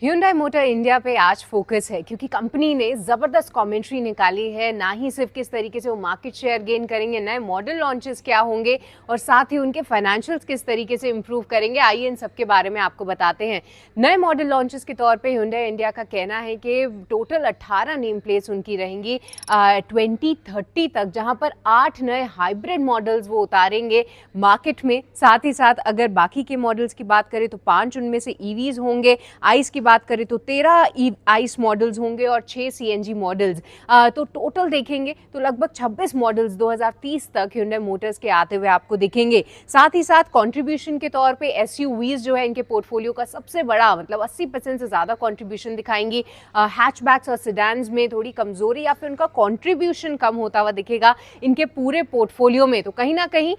Hyundai motor India पे आज focus है क्योंकि कंपनी ने ज़बरदस्त कमेंट्री निकाली है। ना ही सिर्फ किस तरीके से वो मार्केट शेयर गेन करेंगे, नए मॉडल लॉन्चेस क्या होंगे और साथ ही उनके फाइनेंशियल्स किस तरीके से इंप्रूव करेंगे, आइए इन सब के बारे में आपको बताते हैं। नए मॉडल लॉन्चेस के तौर पे Hyundai इंडिया का कहना है कि टोटल 18 नेम प्लेट्स उनकी रहेंगी 2030 तक, जहां पर 8 नए हाइब्रिड मॉडल्स वो उतारेंगे मार्केट में। साथ ही साथ अगर बाकी के मॉडल्स की बात करें तो 5 उनमें से ईवीज होंगे। आइस की बात करें तो 13 आइस मॉडल्स होंगे और 6 सीएनजी मॉडल्स। तो टोटल देखेंगे तो लगभग 26 मॉडल्स 2030 तक Hyundai मोटर्स के आते हुए आपको दिखेंगे। साथ ही साथ कंट्रीब्यूशन के तौर पे एसयूवीज जो है इनके पोर्टफोलियो का सबसे बड़ा, मतलब 80% से ज़्यादा कंट्रीब्यूशन दिखाएंगी। हैचबैक्स और सेडान्स में थोड़ी कमजोरी या फिर उनका कंट्रीब्यूशन कम होता हुआ दिखेगा इनके पूरे पोर्टफोलियो में। तो कहीं ना कहीं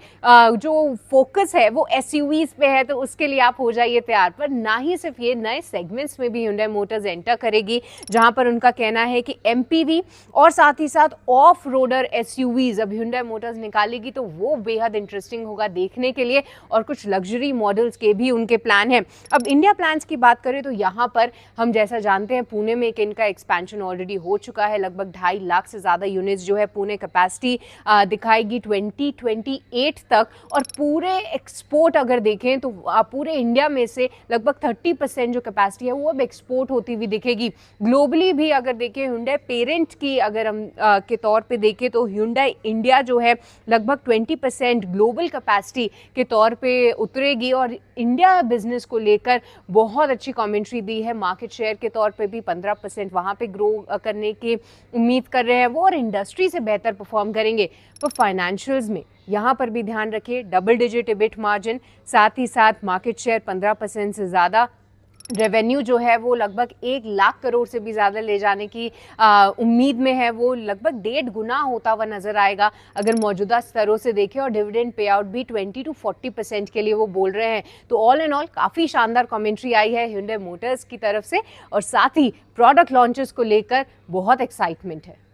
जो फोकस है वो एसयूवीज पे है, तो उसके लिए आप हो जाइए तैयार। पर ना ही सिर्फ ये, नए सेगमेंट्स में भी Hyundai मोटर्स एंटर करेगी, जहां पर उनका कहना है कि एमपीवी और साथ ही साथ ऑफ रोडर एसयूवीज अब Hyundai मोटर्स निकालेगी, तो वो बेहद इंटरेस्टिंग होगा देखने के लिए। और कुछ लग्जरी मॉडल्स के भी उनके प्लान हैं। अब इंडिया प्लान्स की बात करें तो यहाँ पर हम जैसा जानते हैं पुणे में एक इनका एक्सपेंशन ऑलरेडी हो चुका है। लगभग 2.5 लाख से ज़्यादा यूनिट्स जो है पुणे कैपेसिटी दिखाएगी 2028 तक। और पूरे एक्सपोर्ट अगर देखें तो पूरे इंडिया में से लगभग 30% जो कैपेसिटी है वो अब एक्सपोर्ट होती हुई दिखेगी। ग्लोबली भी अगर देखें Hyundai पेरेंट की अगर हम के तौर पे देखें तो Hyundai इंडिया जो है लगभग 20% ग्लोबल कैपेसिटी के तौर पे उतरेगी। और इंडिया बिजनेस को लेकर बहुत अच्छी कमेंट्री दी है। मार्केट शेयर के तौर पे भी 15% वहाँ पे ग्रो करने की उम्मीद कर रहे हैं वो, और इंडस्ट्री से बेहतर परफॉर्म करेंगे। तो फाइनेंशियल्स में यहाँ पर भी ध्यान रखिए, डबल डिजिट EBIT मार्जिन, साथ ही साथ मार्केट शेयर 15% से ज़्यादा, रेवेन्यू जो है वो लगभग 1 लाख करोड़ से भी ज़्यादा ले जाने की उम्मीद में है। वो लगभग 1.5 गुना होता हुआ नजर आएगा अगर मौजूदा स्तरों से देखें। और डिविडेंड पे आउट भी 20 to 40% के लिए वो बोल रहे हैं। तो ऑल इन ऑल काफ़ी शानदार कमेंट्री आई है Hyundai मोटर्स की तरफ से, और साथ ही प्रोडक्ट लॉन्चेस को लेकर बहुत एक्साइटमेंट है।